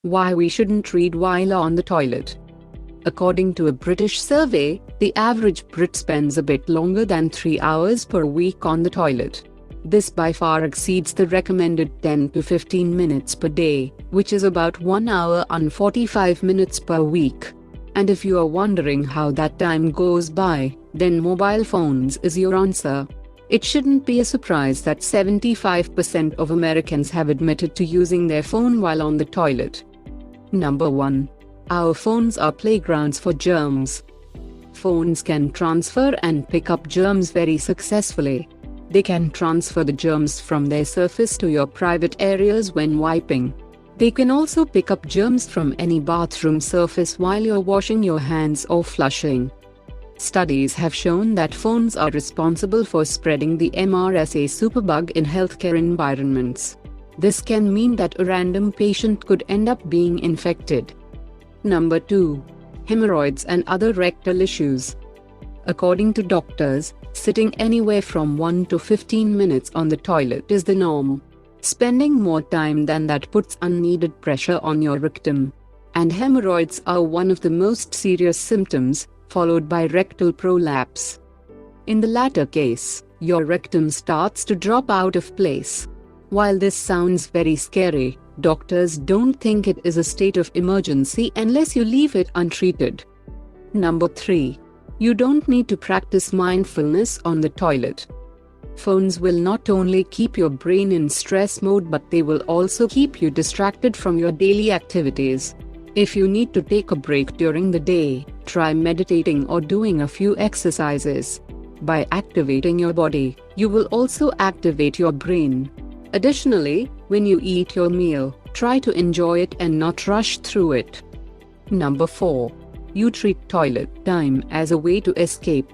Why we shouldn't read while on the toilet. According to a British survey, the average Brit spends a bit longer than 3 hours per week on the toilet. This by far exceeds the recommended 10 to 15 minutes per day, which is about 1 hour and 45 minutes per week. And if you are wondering how that time goes by, then mobile phones is your answer. It shouldn't be a surprise that 75% of Americans have admitted to using their phone while on the toilet. Number 1. Our phones are playgrounds for germs. Phones can transfer and pick up germs very successfully. They can transfer the germs from their surface to your private areas when wiping. They can also pick up germs from any bathroom surface while you're washing your hands or flushing. Studies have shown that phones are responsible for spreading the MRSA superbug in healthcare environments. This can mean that a random patient could end up being infected. Number 2. Hemorrhoids and other rectal issues. According to doctors, sitting anywhere from 1 to 15 minutes on the toilet is the norm. Spending more time than that puts unneeded pressure on your rectum. And hemorrhoids are one of the most serious symptoms, followed by rectal prolapse. In the latter case, your rectum starts to drop out of place. While this sounds very scary, doctors don't think it is a state of emergency unless you leave it untreated. Number 3. You don't need to practice mindfulness on the toilet. Phones will not only keep your brain in stress mode, but they will also keep you distracted from your daily activities. If you need to take a break during the day, try meditating or doing a few exercises. By activating your body, you will also activate your brain. Additionally, when you eat your meal, try to enjoy it and not rush through it. Number 4. You treat toilet time as a way to escape.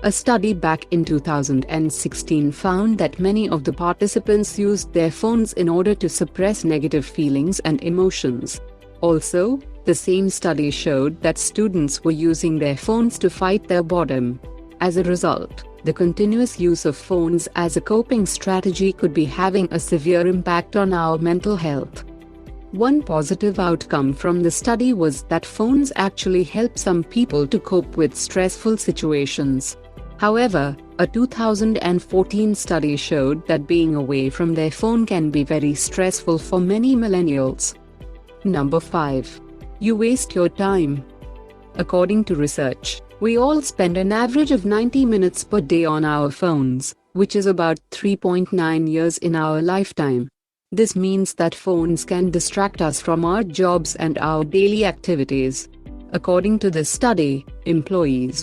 A study back in 2016 found that many of the participants used their phones in order to suppress negative feelings and emotions. Also, the same study showed that students were using their phones to fight their boredom. As a result, the continuous use of phones as a coping strategy could be having a severe impact on our mental health. One positive outcome from the study was that phones actually help some people to cope with stressful situations. However, a 2014 study showed that being away from their phone can be very stressful for many millennials. Number 5. You waste your time. According to research, we all spend an average of 90 minutes per day on our phones, which is about 3.9 years in our lifetime. This means that phones can distract us from our jobs and our daily activities. According to this study, employees